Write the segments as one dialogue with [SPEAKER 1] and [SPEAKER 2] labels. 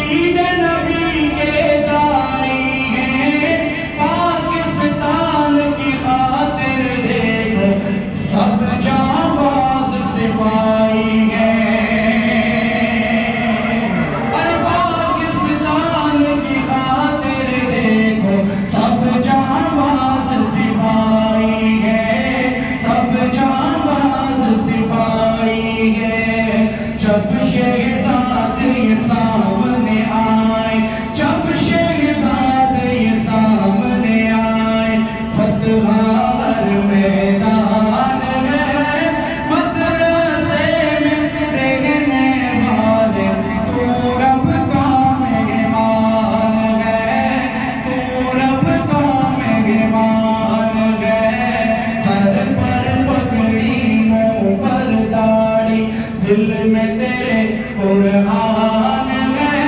[SPEAKER 1] دین نبی کے دائی ہیں، پاکستان کی خاطر دیکھو سب جانباز سپاہی ہیں، اور پاکستان کی خاطر دیکھو سب جانباز سپاہی ہیں، سب جانباز سپاہی ہیں۔ جب شہزاد یہ سامنے آئے، جب شہزاد یہ سامنے آئے، فتح ہر میدان ہے، مدرسے میں رہنے والے تو رب کا مہمان ہے، تو رب کا مہمان ہے۔ سر پر پگڑی، منہ پر داڑھی، دل میں تیرے قرآن ہے،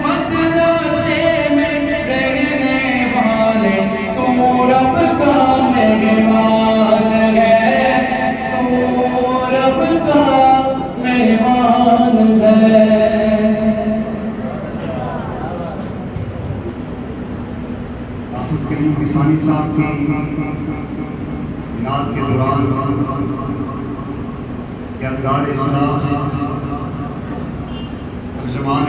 [SPEAKER 1] مدرسے میں رہنے والے تو رب کا مہمان ہے، تو رب کا مہمان ہے۔
[SPEAKER 2] حافظ کریم کسانی صاحب کی نعت کے دوران یادگار اسلام ترجمان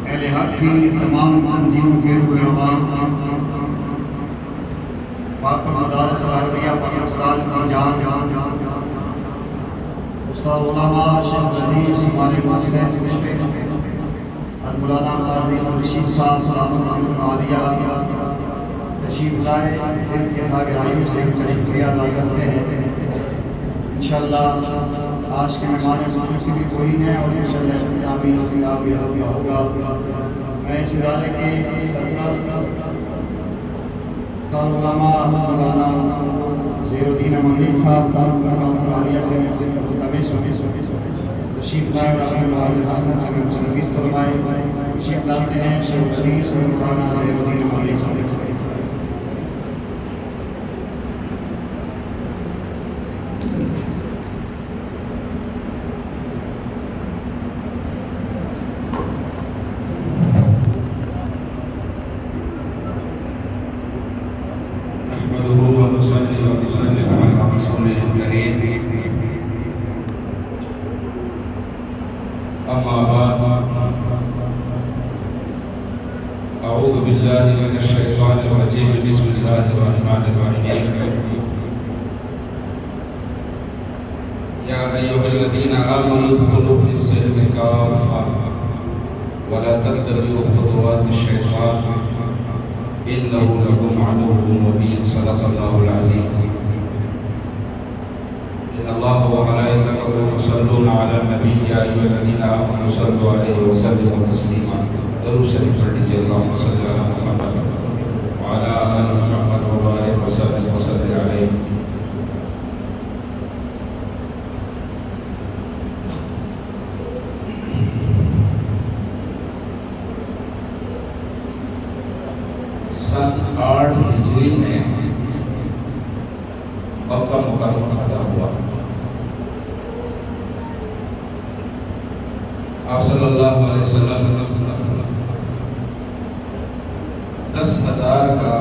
[SPEAKER 2] اہل حق کی تمام تنظیموں کے روح رواں پاک مدارس العربیہ پاکستان کی جان استاد علامہ شیخ رضی سماجی محسن مشفق مولانا قاضی رشید صاحب صلاح عالیہ تشریف لائے، ان کے گہرائیوں سے ان کا شکریہ ادا کرتے ہیں۔ انشاءاللہ آج کے مہمان خصوصی بھی وہی ہیں اور انشاءاللہ اختتامی خطاب بھی ہوگا۔ میں اس ادارے کے سرپرست علامہ مولانا زیر الدین مزید صاحب عالیہ سے تشریف لائے اور اپنے مواضع حسنہ سے مستفید فرمائے۔ تشریف لاتے ہیں شیخ حدیث مولانا زیر الدین مزید صاحب۔
[SPEAKER 3] أما بعد أعوذ بالله من الشيطان الرجيم بسم الله الرحمن الرحيم يا أيها الذين آمنوا ادخلوا في السلم كافة ولا تتبعوا خطوات الشيطان إنه لكم عدو مبين صدق الله العظيم إن الله وملائكته يصلون على النبي يا أيها الذين آمنوا صلوا عليه وسلموا تسليما درود شریف پڑھ لیجیے اللهم صل على محمد وعلى آل محمد وبارك وسلم وسلم عليه۔ سن 8 ہجری میں مکہ مکرمہ فتح ہوا۔ آپ صلی اللہ علیہ وسلم 10,000 کا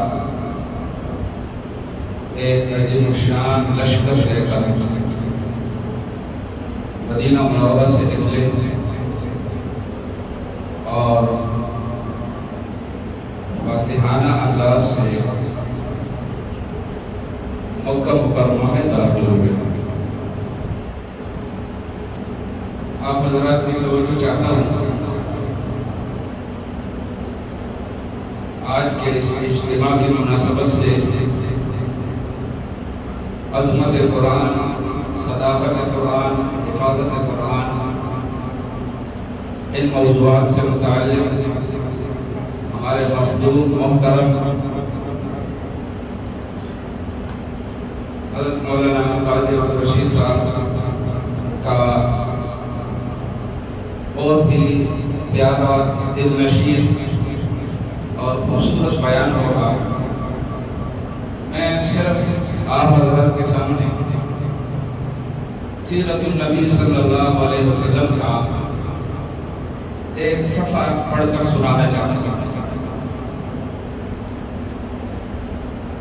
[SPEAKER 3] ایک عظیم الشان لشکر لے کر مدینہ منورہ سے نکلے اور فاتحانہ انداز سے مکہ مکرمہ میں داخل ہوئے۔ آپ حضرات کی توجہ چاہتا ہوں، آج کے اس اجتماع کی مناسبت سے عظمت قرآن، صداقت قرآن، حفاظت قرآن، ان موضوعات سے متعلق ہمارے مخدوم محترم حضرت مولانا قاضی رشید صاحب کا بہت ہی پیارا، دل نشین اور خوبصورت بیان ہوگا۔ میں صرف آپ حضرات کے سامنے سیرت النبی صلی اللہ علیہ وسلم کا ایک صفحہ پڑھ کر سنانا چاہتا ہوں.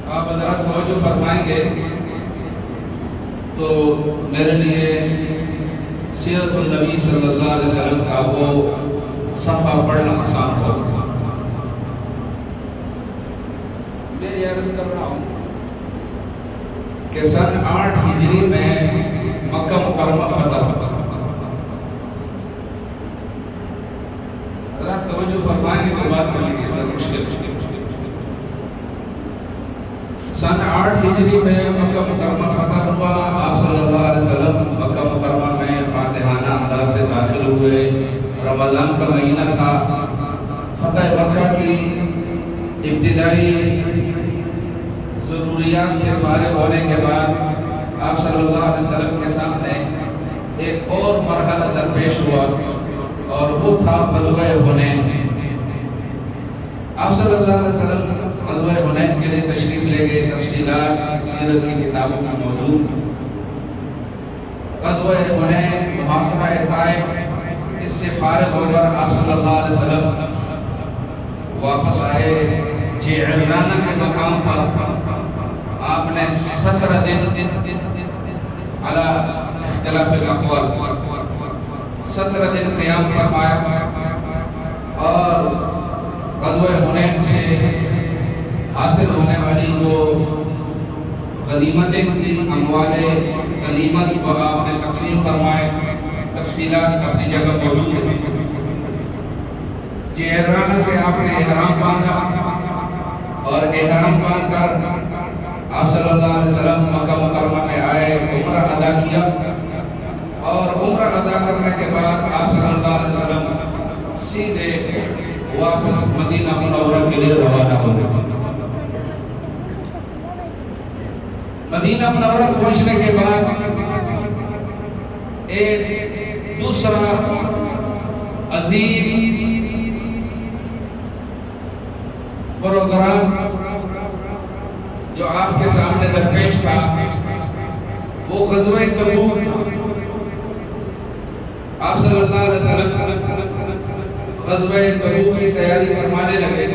[SPEAKER 3] آپ حضرات توجہ فرمائیں گے تو میرے لیے سیرت النبی صلی اللہ علیہ وسلم کا وہ صفحہ پڑھنا آسان ہوگا. میں یہ عرض کر رہا ہوں کہ سن 8 ہجری میں مکہ مکرمہ فتح ہوا. حضرات توجہ فرمائیں گے تو بات کرنے کی اس طرح مشکل. سن 8 ہجری میں مکہ مکرمہ فتح ہوا. آپ صلی اللہ علیہ وسلم مکہ مکرمہ میں فاتحانہ انداز سے داخل ہوئے. رمضان کا مہینہ تھا. فتح مکہ کی ابتدائی ضروریات سے فارغ ہونے کے بعد آپ صلی اللہ علیہ وسلم کے سامنے ایک اور مرحلہ درپیش ہوا اور وہ تھا غزوہ حنین. آپ صلی اللہ علیہ وسلم غزوہ حنین کے لیے تشریف لے گئے. تفصیلات سیرت کی کتابوں میں موجود. غزوہ حنین محاصرہ طائف اس سے فارغ ہو کر آپ صلی اللہ علیہ وسلم واپس آئے. جعرانہ کے مقام پر آپ نے 17 دن علی اختلاف الاقوال 17 دن قیام فرمایا اور غزوہ حنین سے حاصل ہونے والی جو غنیمتیں تھیں اموال غنیمت وہ آپ نے تقسیم فرمائے. تفصیلات اپنی جگہ موجود ہیں. جعرانہ سے آپ نے احرام باندھا اور احرام باندھ کر آپ صلی اللہ علیہ وسلم مکہ مکرمہ میں آئے. عمرہ ادا کیا اور عمرہ ادا کرنے کے بعد آپ صلی اللہ علیہ وسلم سیدھے واپس مدینہ منورہ کے لیے روانہ ہو گئے. مدینہ منورہ پہنچنے کے بعد ایک دوسرا عظیم پروگرام جو آپ کے سامنے درپیش تھا وہ غزوہ تبوک. آپ صلی اللہ علیہ وسلم غزوہ تبوک کی تیاری فرمانے لگے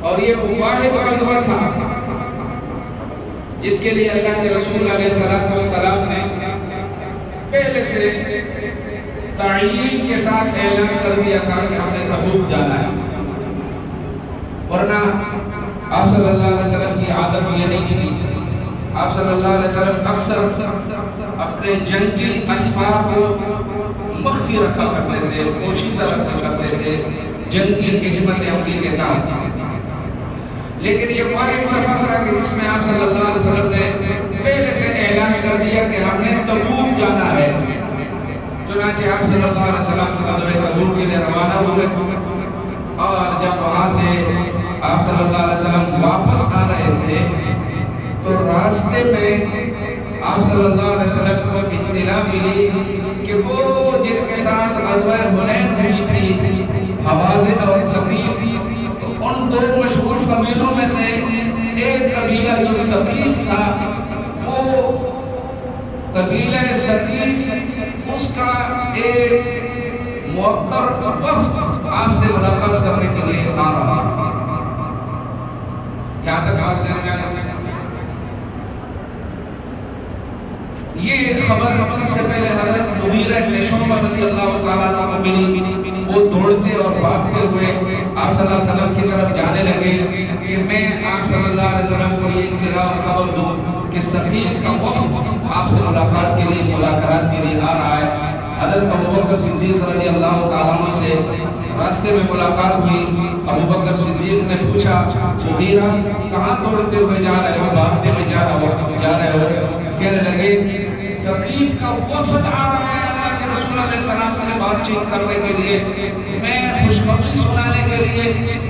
[SPEAKER 3] اور یہ واحد غزوہ تھا جس کے لیے اللہ کے رسول علیہ السلام نے پہلے سے تعیین کے ساتھ اعلان کر دیا تھا کہ ہم نے تبوک جانا ہے. ورنہ آپ صلی اللہ علیہ وسلم کی عادت یہ نہیں تھی. آپ صلی اللہ علیہ وسلم اکثر اپنے جنگی اسباب کو مخفی رکھا کرتے تھے, پوشیدہ رکھا کرتے تھے جنگی حکمت عملی کے تحت. لیکن یہ واحد سفر تھا کہ جس میں آپ صلی اللہ علیہ وسلم نے پہلے سے اعلان کر دیا کہ ہم نے تبوک جانا ہے. چنانچہ آپ صلی اللہ علیہ وسلم غزوہ تبوک کے لیے روانہ ہوئے اور جب وہاں سے آپ صلی اللہ علیہ وسلم واپس آ رہے تھے تو راستے میں آپ صلی اللہ علیہ وسلم کو اطلاع ملی کہ وہ جن کے ساتھ غزوہ حنین ہوئی تھی حوازن اور ثقیف, ان دو مشہور قبیلوں میں سے ایک قبیلہ جو ثقیف تھا وہ قبیلہ ثقیف اس کا ایک موقر وفد آپ سے ملاقات کرنے کے لیے آ رہا. کیا تک آج یہ خبر سب سے پہلے حضرت مغیرہ بن شعبہ رضی اللہ تعالیٰ عنہ کو ملی. وہ دوڑتے اور بھاگتے ہوئے آپ صلی اللہ علیہ وسلم کی طرف جانے لگے کہ میں آپ صلی اللہ علیہ وسلم کو یہ اطلاع اور خبر دوں کہ ثقیف کا وفد آپ سے ملاقات کے لیے مذاکرات کے لیے آ رہا ہے. حضرت ابوبکر صدیق رضی اللہ تعالیٰ عنہ سے راستے میں ملاقات ہوئی. ابوبکر صدیق نے پوچھا مغیرہ کہاں دوڑتے ہوئے جا رہے ہو, بھاگتے ہوئے جا رہے ہو؟ کہنے لگے ثقیف کا وفد آ رہا ہے اللہ کے رسول علیہ السلام سے بات چیت کرنے کے لیے, میں خوشخبری سنانے کے لیے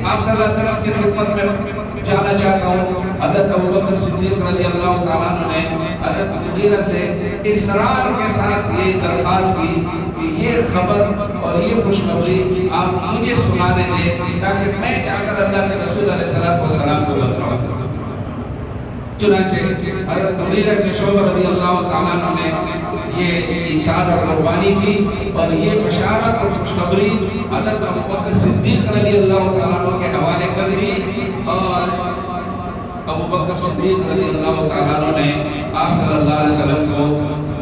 [SPEAKER 3] آپ صلی اللہ علیہ وسلم کی خدمت میں جانا چاہتا ہوں. حضرت ابوبکر صدیق رضی اللہ تعالیٰ عنہ نے حضرت مغیرہ سے اصرار کے ساتھ یہ درخواست کی کہ یہ خبر اور یہ خوشخبری آپ مجھے سنانے دیں تاکہ میں جا کر اللہ کے رسول علیہ السلام کو بتاؤں. چنانچہ حضرت مغیرہ بن شعبہ رضی اللہ تعالیٰ عنہ نے یہ ایثار اور قربانی کی، اور یہ بشارت اور خوشخبری حضرت ابوبکر صدیق رضی اللہ تعالیٰ عنہ کے حوالے کر دی، اور ابوبکر صدیق رضی اللہ تعالیٰ عنہ نے آپ صلی اللہ علیہ وسلم کو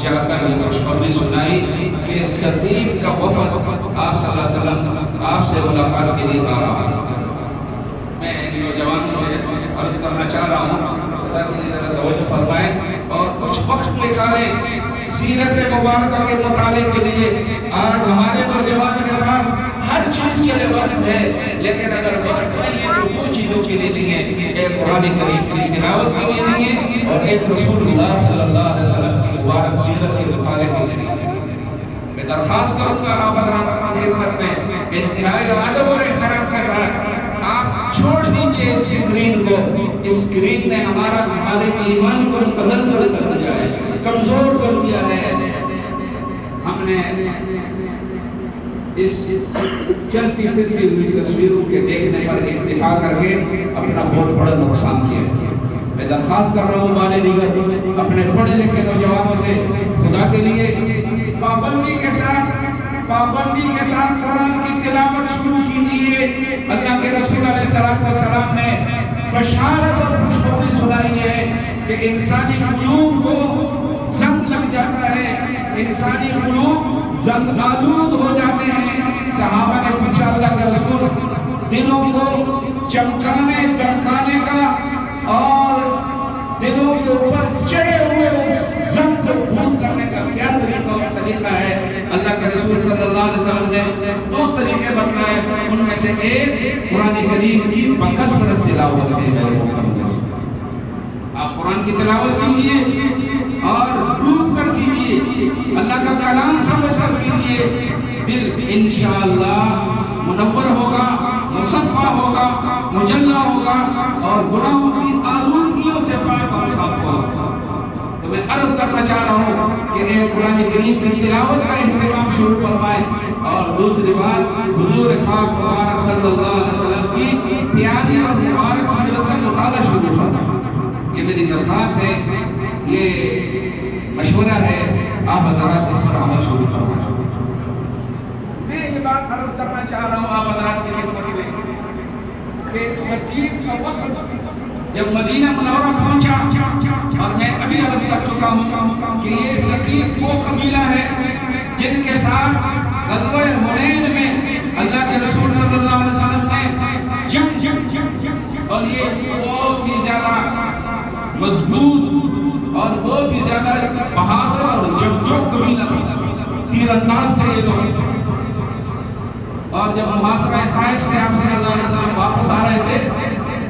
[SPEAKER 3] جا کر یہ خوشخبری سنائی کہ ثقیف کا وفد آپ صلی اللہ علیہ وسلم آپ سے ملاقات کے لیے آ رہا ہے۔ میں نوجوانوں سے عرض کرنا چاہ رہا ہوں توجہ فرمائیں اور کچھ وقت نکالیں سیرت مبارکہ کے مطالعے کے لیے۔ آج ہمارے نوجوان کے پاس ہر چیز کے لیے وقت ہے، لیکن اگر وقت نہیں ہے تو دو چیزوں کے لیے نہیں ہے، ایک قرآن کریم کی تلاوت کے لیے نہیں ہے، اور ایک رسول اللہ صلی اللہ علیہ وسلم کی مبارک سیرت کے مطالعے کے لیے نہیں ہے۔ میں درخواست کروں گا آپ حضرات کی خدمت میں انتہائی ادب اور احترام کے ساتھ آپ چھوڑ دیجئے اس اسکرین کو۔ اسکرین نے ہمارے ایمان کو متزلزل کر دیا ہے، کمزور کر دیا ہے۔ ہم نے اس چلتی پھرتی ہوئی تصویروں کے دیکھنے پر اکتفا کر کے اپنا بہت بڑا نقصان کیا۔ میں درخواست کر رہا ہوں والدین اپنے پڑھے لکھے نوجوانوں سے خدا کے لیے پابندی کے ساتھ قرآن کی تلاوت شروع کیجئے۔ اللہ کے رسول علیہ السلام نے بشارت اور خوشخبری سنائی ہے کہ انسانی قلوب کو زنگ لگ جاتا ہے، انسانی قلوب زنگ آلود ہو جاتے ہیں۔ صحابہ نے پوچھا اللہ کے رسول دلوں کو چمکانے دمکانے کا اور دلوں کے اوپر چڑھے ہوئے اس زنگ سے دور کرنے کا کیا طریقہ اور سلیقہ ہے؟ اللہ کے رسول صلی اللہ علیہ وسلم نے دو طریقے بتلائے، ان میں سے ایک قرآن کریم کی بکثرت تلاوت ہے۔ آپ قرآن کی تلاوت کیجئے اور ڈوب کر کیجئے، اللہ کا کلام سمجھ کر کیجئے، دل انشاءاللہ منور ہوگا، مصفہ ہوگا، مجلہ ہوگا اور گناہوں کی آلودگیوں سے پاک اور صاف ہوگا۔ تو میں عرض کرنا چاہ رہا ہوں کہ اے قرآن کریم کی تلاوت کا اہتمام شروع فرمائیں، اور دوسری بات حضور پاک مبارک صلی اللہ علیہ وسلم کی پیاری اور مبارک سیرت کا مطالعہ شروع فرمائیں۔ یہ میری درخواست ہے، یہ مشورہ ہے، آپ حضرات اس پر عمل شروع فرمائیں۔ میں یہ بات عرض کرنا چاہ رہا ہوں آپ حضرات کی خدمت میں کہ ثقیف کا وفد جب مدینہ منورہ پہنچا، اور میں ابھی عرض کر چکا ہوں کہ یہ ثقیف وہ قبیلہ ہے جن کے ساتھ غزوہ حنین میں اللہ کے رسول صلی اللہ علیہ وسلم نے جنگ، اور یہ بہت ہی زیادہ مضبوط اور بہت ہی زیادہ بہادر اور جنگجو قبیلہ، تیر انداز تھے یہ لوگ۔ اور جب محاصرہ طائف سے آپ صلی اللہ علیہ وسلم واپس آ رہے تھے،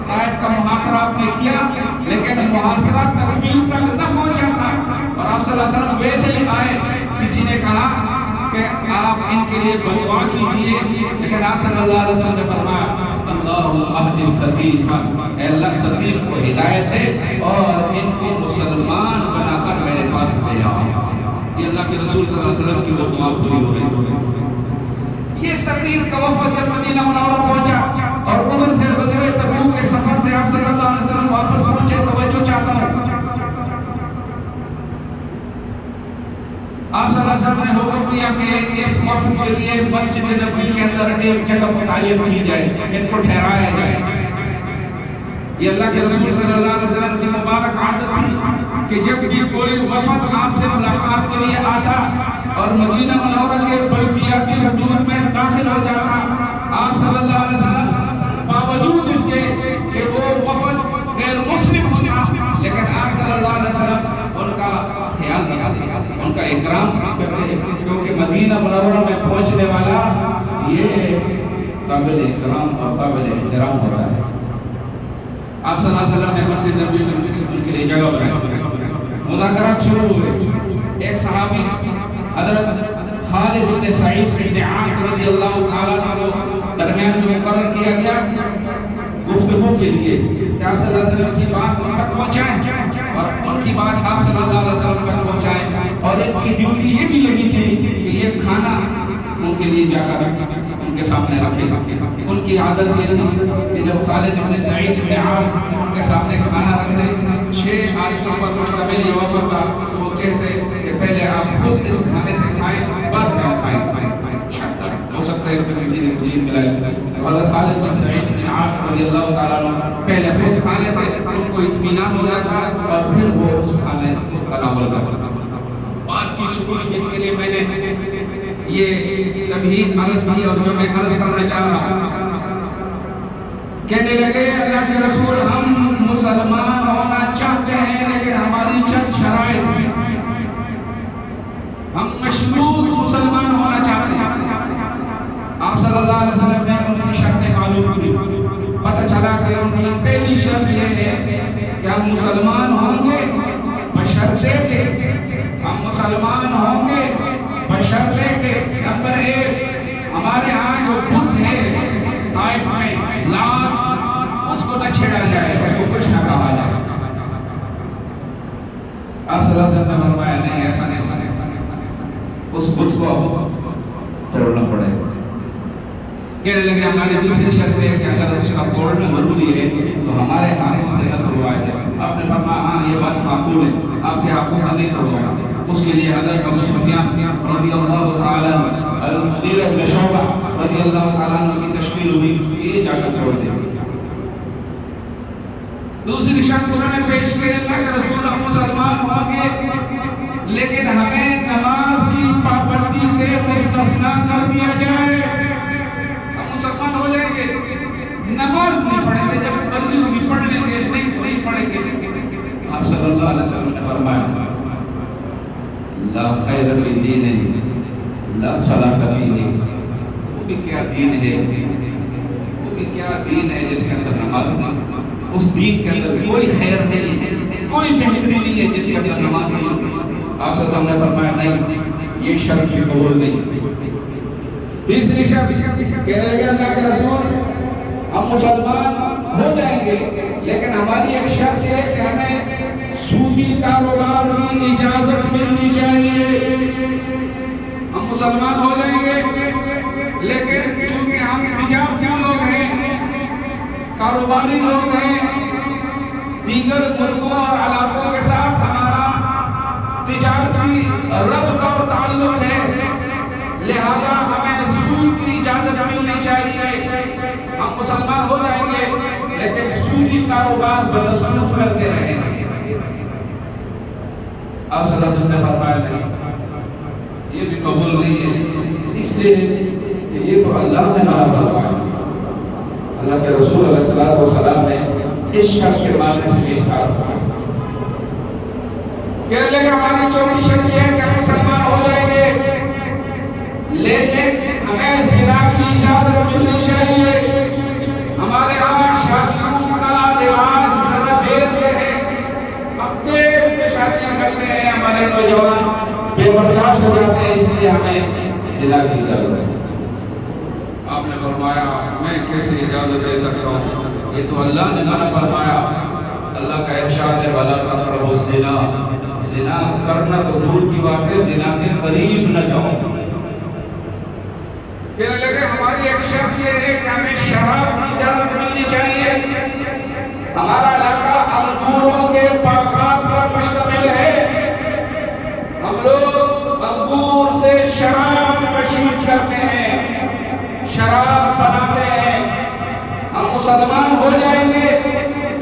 [SPEAKER 3] طائف کا محاصرہ آپ نے کیا، لیکن محاصرہ تکمیل تک نہ پہنچا تھا، اور آپ صلی اللہ علیہ وسلم ویسے ہی آئے۔ کسی نے کہا کہ آپ ان کے لیے دعا کیجئے، لیکن آپ صلی اللہ علیہ وسلم نے فرمایا اللہم اہد الثقیف، اے اللہ ثقیف کو ہدایت دے اور ان کو مسلمان بنا کر میرے پاس لے آؤ۔ یہ اللہ کے رسول صلی اللہ علیہ وسلم کی وہ دعا پوری ہو گئی۔ یہ ثقیف کا وفد جب مدینہ منورہ پہنچا اور ادھر سے غزوہ تبوک کے سفر سے آپ صلی اللہ علیہ وسلم واپس پہنچے، توجہ چاہتا ہوں، آپ صلی اللہ علیہ وسلم نے حکم دیا کہ اس وفد کے لیے مسجد نبوی کے اندر ایک جگہ متعین کی جائے، ان کو ٹھہرایا جائے۔ یہ اللہ کے رسول صلی اللہ علیہ وسلم کی مبارک عادت تھی کہ جب بھی کوئی وفد آپ سے ملاقات کے لیے آتا اور مدینہ منورہ کے بلدیاتی حدود میں داخل ہو جاتا، آپ صلی اللہ علیہ وسلم باوجود اس کے کہ وہ وفد غیر مسلم ہوتا، لیکن آپ صلی اللہ علیہ وسلم ان کا خیال رکھتے، ان کا اکرام کرتے، کیونکہ مدینہ منورہ میں پہنچنے والا یہ قابل اکرام اور قابل احترام ہوتا ہے۔ آپ صلی اللہ علیہ وسلم نے مسجد نبوی میں کے لیے جگہ بنائی، مذاکرات شروع ہوئے۔ ایک صحابی حضرت خالد بن سعید بن عاص رضی اللہ تعالیٰ عنہ درمیان میں مقرر کیا گیا گفتگو کے لیے کہ آپ صلی اللہ علیہ وسلم کی بات ان تک پہنچائیں اور ان کی بات آپ صلی اللہ علیہ وسلم تک پہنچائیں، اور ان کی ڈیوٹی یہ بھی لگی تھی کہ یہ کھانا ان کے لیے جا کر ان کے سامنے رکھے۔ ان کی عادت یہ تھی کہ جب خالد بن سعید بن عاص ان کے سامنے کھانا رکھ دیں، 6 آدمیوں پر مشتمل یہ وفد تھا، تو وہ کہتے ہیں کہ پہلے آپ خود اس کھانے سے کھائیں بعد میں آپ کھائیں. ہو سکتا ہے اس میں کسی نے مزید ملایا. حضرت خالد بن سعید بن عاص رضی اللہ تعالیٰ عنہ پہلے خود کھا لیتے ان کو اطمینان ہو جاتا اور پھر وہ اس کھانے کو تناول کرتے. بات کی شروع جس کے لیے میں نے یہ تمہید عرض کی اور جو میں عرض کرنا چاہ رہا ہوں، کہنے لگے اللہ کے رسول ہم مسلمان ہونا چاہتے ہیں لیکن ہماری چند شرائط، ہم مشروط مسلمان ہونا چاہتے ہیں. آپ صلی اللہ علیہ وسلم نے ان کی شرطیں معلوم کی. پتہ چلا کہ ان کی پہلی شرط یہ ہے کہ ہم مسلمان ہوں گے بشرطے کہ ہم مسلمان ہوں گے بشرطے کہ نمبر 1 ہمارے ہاں جو بت ہے طائف میں لات اس کو نہ چھیڑا جائے، اس کو کچھ نہ کہا جائے. آپ صلی اللہ علیہ وسلم نے فرمایا نہیں ایسا نہیں ہو سکتا، اس بت کو توڑنا پڑے گا. کہنے لگے ہماری دوسری شرط ہے کہ اگر اس کا توڑنا ضروری ہے تو ہمارے ہاتھوں سے نہ توڑوایا جائے. آپ نے فرمایا ہاں یہ بات معقول ہے، آپ کے ہاتھوں سے نہیں توڑوایا. اس کے لیے حضرت ابو سفیان رضی اللہ تعالیٰ المغیرہ بن شعبہ رضی اللہ تعالیٰ عنہ کی تشکیل ہوئی کہ یہ جا کر توڑ دیں. دوسری شرط انہوں نے پیش کی اللہ کے رسول ہم مسلمان ہوں گے لیکن ہمیں نماز کی پابندی سے مستثنا کر دیا جائے. ہم مسلمان ہو جائیں گے نماز نہیں پڑھیں گے، جب مرضی ہوگی پڑھ لیں گے، نہیں تو نہیں پڑھیں گے. آپ صلی اللہ علیہ وسلم نے فرمایا لا خیر فی دین لا صلاۃ فیہ. وہ بھی کیا دین ہے، وہ بھی کیا دین ہے جس کے اندر نماز نہیں. اس دین کے اندر کوئی خیر نہیں ہے، کوئی بہتری نہیں ہے جس کے اندر نماز نہیں. آپ صلی اللہ علیہ وسلم نے فرمایا نہیں، یہ شرط بھی قبول نہیں. تیسری شرط کہہ رہے کہ اللہ کے رسول ہم مسلمان ہو جائیں گے لیکن ہماری ایک شرط ہے کہ ہمیں سودی کاروبار کی اجازت ملنی چاہیے. ہم مسلمان ہو جائیں گے لیکن چونکہ ہم تجارتی لوگ ہیں، کاروباری لوگ ہیں، دیگر ملکوں اور علاقوں کے ساتھ ہمارا تجارتی ربط اور تعلق ہے، لہذا ہمیں سود کی اجازت ملنی چاہیے. ہم مسلمان ہو جائیں گے لیکن سودی کاروبار بدسلوک کرتے رہیں گے. آپ صلی اللہ علیہ وسلم نے فرمایا نہیں، یہ بھی قبول نہیں ہے، اس لیے کہ یہ تو اللہ نے منع فرمایا. اللہ کے رسول علیہ السلام نے اس شرط کے ماننے سے بھی انکار فرمایا. کہنے لگے ہماری چوتھی شرط یہ ہے کہ ہم مسلمان ہو جائیں گے لیکن ہمیں زنا کی اجازت ملنی چاہیے. ہمارے ہاں شادیوں کا رواج بڑا دیر سے ہے، ہم دیر سے شادیاں کرتے ہیں، ہمارے نوجوان بے برداشت ہو جاتے ہیں، اس لیے ہمیں زنا کی اجازت ہے. آپ نے فرمایا میں کیسے اجازت دے سکتا ہوں، یہ تو اللہ نے منع فرمایا. اللہ کا ارشاد ہے وَلَا تَقْرَبُوا الزِّنَا. زنا کرنا تو دور کی بات ہے، زنا کے قریب نہ جاؤ. کہنے لگے ہماری ایک شرط یہ ہے کہ ہمیں شراب کی اجازت ملنی چاہیے. ہمارا علاقہ انگوروں کے باغات پر مشتمل ہے، ہم لوگ انگور سے شراب کشید کرتے ہیں، شراب بناتے ہیں. ہم مسلمان ہو جائیں گے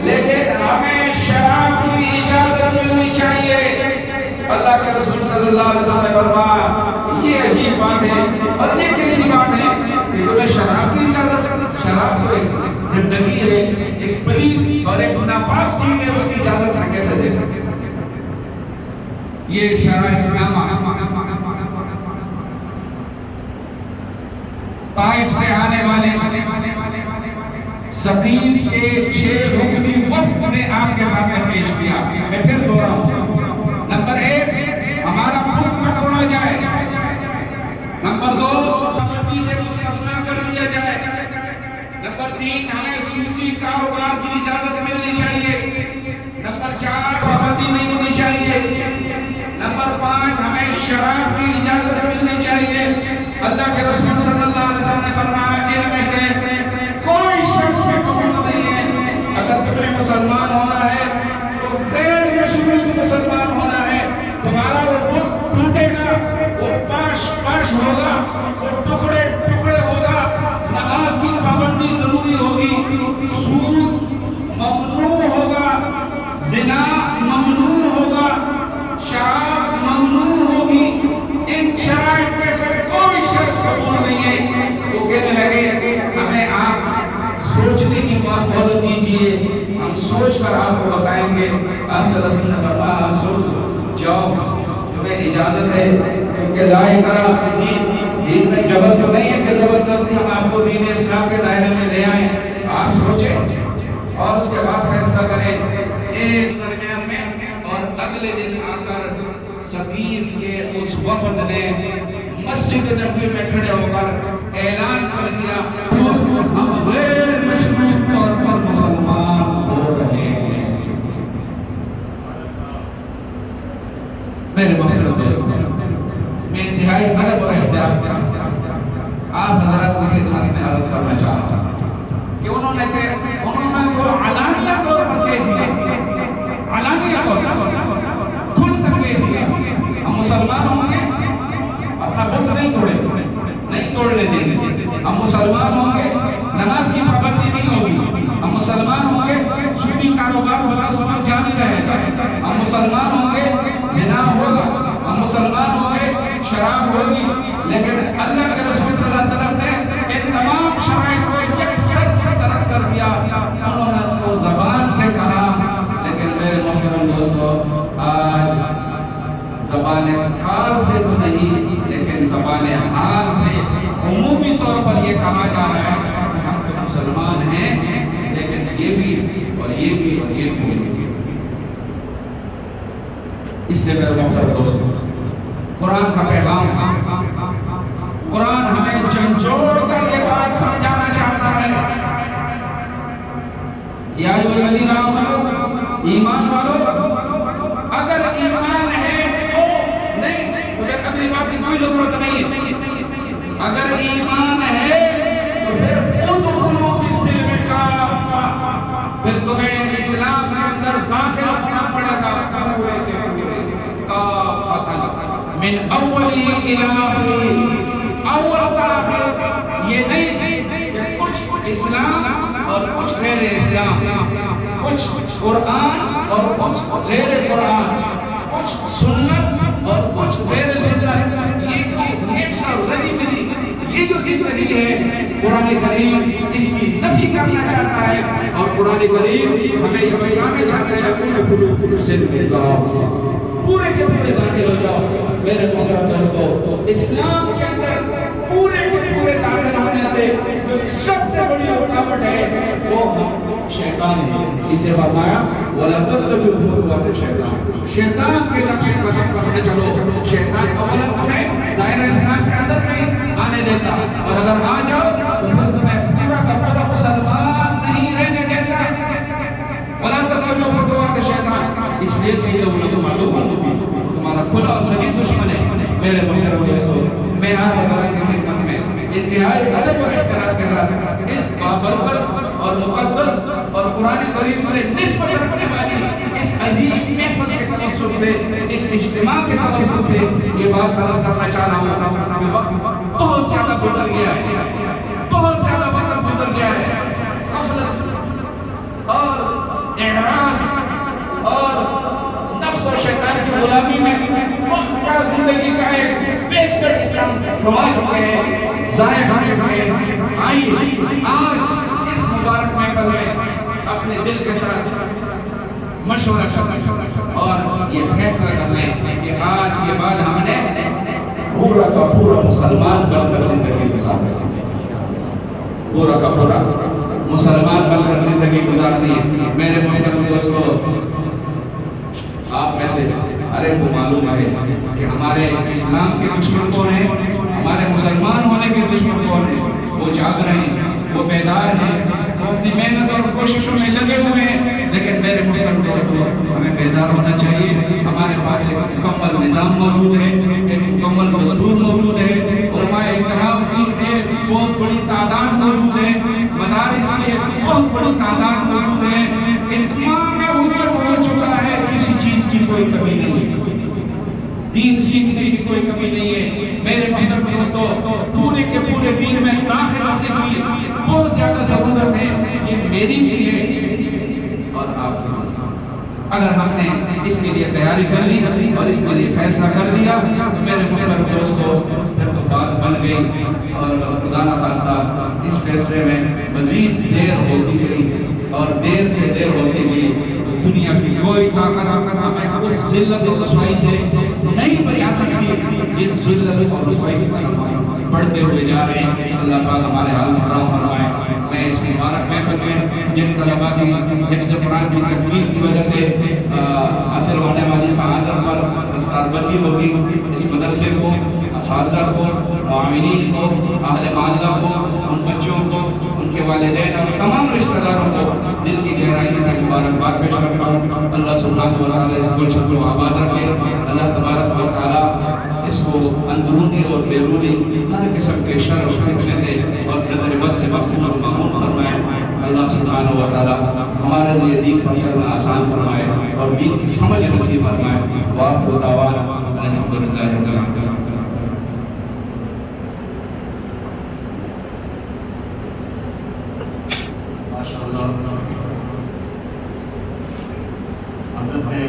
[SPEAKER 3] لیکن ہمیں شراب کی اجازت ملنی چاہیے. اللہ کے رسول صلی اللہ علیہ وسلم نے فرمایا یہ عجیب بات ہے اور یہ کیسی بات ہے کہ تمہیں شراب کی اجازت؟ شراب تو ایک گندگی ہے، ایک پلید اور ایک ناپاک چیز ہے، اس کی اجازت نہ کیسے دے سکتے؟ یہ شرائط نامہ طائف سے آنے والے ثقیف کے 6 رکنی وفد نے آپ کے سامنے پیش کیا. میں پھر دوہراؤں، نمبر 1 ہمارا بت نہ توڑا جائے. نمبر 2 پابندی سے مستثنا کر دیا جائے. نمبر 3 ہمیں سودی کاروبار کی اجازت ملنی چاہیے. نمبر 4 پابندی نہیں ہونی چاہیے. نمبر 5 ہمیں شراب کی اجازت ملنی چاہیے. اللہ کے رسول صلی اللہ علیہ وسلم نے فرمایا ان میں سے کوئی شخص قبول نہیں ہے. اگر تمہیں مسلمان ہونا ہے تو غیر مشروط مسلمان ہونا ہے. تمہارا سوچ کر آپ کو بتائیں گے. آپ صلی اللہ علیہ وسلم نے فرمایا سوچ جاؤ تمہیں اجازت ہے کہ لا اکراہ فی الدین، دین میں جبر تو نہیں ہے کہ زبردستی ہم آپ کو دین اسلام کے دائرے میں لے آئیں. آپ سوچیں اور اس کے بعد فیصلہ کریں. ایک درمیان میں اور اگلے دن آ کر ثقیف کے اس وفد نے مسجد نبوی میں کھڑے ہو کر اعلان کر دیا ہم غیر مشروط طور پر مسلمان ہو رہے ہیں. میرے محترم دوستو، میں انتہائی ادب اور احترام کے ساتھ آپ حضرات کی خدمت میں عرض کرنا چاہتا ہوں کہ انہوں نے تو علانیہ طور پر کہہ دیا، علانیہ طور پر کھل کر کہہ دیا ہم مسلمان ہوں گے، اپنا بت نہیں توڑنے دیں گے. ہم مسلمان ہوں گے، نماز کی پابندی نہیں ہوگی. ہم مسلمان ہوں گے، سودی کاروبار بنا سمجھ جاری رہے گا. ہم مسلمان ہوں گے، زنا ہوگا. ہم مسلمان ہوں گے، شراب ہوگی. لیکن اللہ کے رسول صلی اللہ علیہ وسلم نے ان تمام شرائط کو یکسر برطرف کر دیا. انہوں نے تو زبان سے کہا، لیکن میرے محترم دوستو آج زبان کال سے تو نہیں لیکن زبان حال سے عمومی طور پر یہ کہا جا رہا ہے کہ ہم تو مسلمان ہیں لیکن یہ بھی اور یہ بھی اور یہ بھی. اس لیے میرے محترم دوستو قرآن کا پیغام، قرآن ہمیں جھنجھوڑ کر یہ بات سمجھانا چاہتا ہے. یا ایھا الذین آمنوا، ایمان والو، اگر ایمان ہے تو نہیں، مجھے اگلی بات کی کوئی ضرورت نہیں ہے. اگر ایمان ہے تو پھر ادخلوا فی السلم کافہ، پھر تمہیں اسلام کے اندر داخل ہونا پڑے گا پورے کے پورے کافۃ من اولی الی آخری، اول کا آخر. یہ نہیں کہ کچھ اسلام اور کچھ غیر اسلام، کچھ قرآن اور کچھ غیر قرآن، کچھ سنت اور کچھ غیر سنت. یہ جو یکساں زندگی، یہ جو زندگی ہے قرآن کریم اس کی نفی کرنا چاہتا ہے. اور قرآن کریم ہمیں یہ بتانا چاہتا ہے پورے کے پورے داخل ہو جاؤ. میرے محترم دوستو اسلام کے اندر پورے کے پورے داخل ہونے سے جو سب سے بڑی رکاوٹ ہے وہ شیطان ہے. اس نے فرمایا وَلَا تَتَّبِعُوا خُطُوَاتِ الشَّيْطَانِ، شیطان کے نقشے قدم پر نہ چلو. شیطان اولا تمہیں دائرہ اسلام کے اندر نہیں آنے دیتا، اور اگر آ جاؤ تو پھر تمہیں پورا کا پورا مسلمان نہیں رہنے دیتا. وَلَا تَتَّبِعُوا خُطُوَاتِ الشَّيْطَانِ، اس لیے سے لوگوں کو معلوم ہے تمہارا کھلا اور صریح دشمن ہے. میرے محترم دوستو میں آپ حضرات کی خدمت میں انتہائی ادب اور احترام کے ساتھ اس بابرکت اور مقدس اور قرآن کریم سے نسبت رکھنے والی اس عظیم محفل کے توسط سے، اس اجتماع کے توسط سے یہ بات عرض کرنا چاہ رہا ہوں کہ وقت بہت زیادہ گزر گیا ہے، بہت زیادہ وقت گزر گیا ہے. غفلت اور اعراض اور نفس و شیطان کی غلامی میں وقت کا زندگی کا ایک بیشتر حصہ گنوا چکے ہیں، ضائع ہو چکے ہیں. آئیے آج اس مبارک محفل میں اپنے دل کے ساتھ مشورہ کریں اور یہ فیصلہ کر لیں کہ آج کے بعد ہم نے پورا کا پورا مسلمان بن کر زندگی گزارنی ہے، پورا کا پورا مسلمان بن کر زندگی گزارنی ہے. میرے محترم دوستو آپ میں سے ہر ایک کو معلوم ہے کہ ہمارے اسلام کے دشمن کون ہیں، ہمارے مسلمان ہونے کے دشمن کون ہیں. وہ جاگ رہے ہیں، وہ بیدار ہیں، وہ اپنی محنت اور کوششوں میں لگے ہوئے ہیں. لیکن میرے محترم دوستو ہمیں بیدار ہونا چاہیے. ہمارے پاس ایک مکمل نظام موجود ہے، ایک مکمل دستور موجود ہے، علماء کرام کی ایک بہت بڑی تعداد موجود ہے، مدارس کی ایک بہت بڑی تعداد موجود ہے. ان تمام میں اجت ہو چکا ہے، کسی چیز کی کوئی کمی نہیں ہے، دین سیکھنے کی کوئی کمی نہیں ہے. میرے محترم دوستو پورے کے پورے دین میں داخل ہونے کی بہت زیادہ ضرورت ہے. یہ میری بھی ہے اور آپ کی. اگر ہم نے اس کے لیے تیاری کر لی اور اس کے لیے فیصلہ کر لیا تو میرے محترم دوستو پھر تو بات بن گئی. اور خدا نخواستہ اس فیصلے میں مزید دیر ہوتی گئی اور دیر سے دیر ہوتی ہوئی دنیا کی کوئی طاقت ہمیں اس ذلت و رسوائی سے نہیں بچا سکتی جس ذلت اور رسوائی کی طرف بڑھتے ہوئے جا رہے ہیں. اللہ پاک ہمارے حال میں رحم فرمائے. میں اس مبارک محفل میں جن طلباء کی حفظ قرآن کی تکمیل کی وجہ سے حاصل ہونے والی سعادت پر دستار بندی ہوگی، اس مدرسے کو، اساتذہ کو، معاونین کو، اہل محلہ کو، ان بچوں کو، ان کے والدین اور تمام رشتہ داروں کو دل کی گہرائی سے مبارکباد پیش کرتا ہوں. اللہ سبحانہ و تعالیٰ اس گلشن کو آباد رکھے. اللہ تبارک و تعالیٰ اس کو اندرونی اور بیرونی ہر قسم کے شر اور فتنے سے اور نظر بد سے محفوظ اور معمول فرمائے. اللہ سبحانہ و تعالیٰ ہمارے لیے دین پر چلنا آسان فرمائے اور دین کی سمجھ نصیب فرمائے. وآخر دعوانا الحمدللہ رب العالمین.
[SPEAKER 2] حضرت نے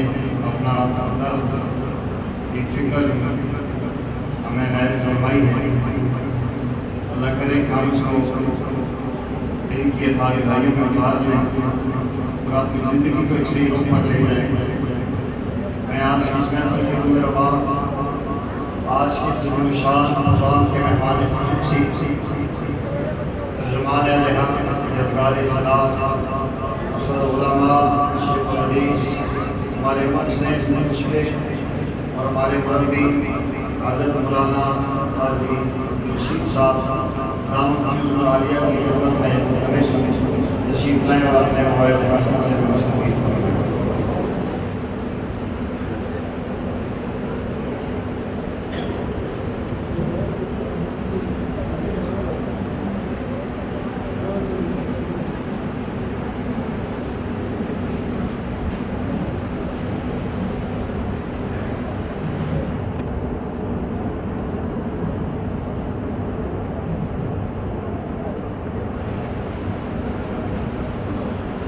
[SPEAKER 2] اپنا درد ایک فکر ہمیں غیر فرمائی ہے. اللہ کرے کہ ہم اس کو دل کی ادھائیوں میں اتار لیں اور اپنی زندگی کو ایک صحیح رخ پر لے جائیں. میں آج کی اس محفل کے روح رواں آج کے اس عظیم الشان پروگرام کے مہمان خصوصی ترجمان الحق جبرائیل اصلاح صدر علماء شیخ الحدیث ہمارے محسن مشفق اور ہمارے مربی حضرت مولانا قاضی رشید صاحب دامت حفظہ العالیہ کی خدمت میں ہمیں تشریف لائیں اور اپنے موعظے سے مستفید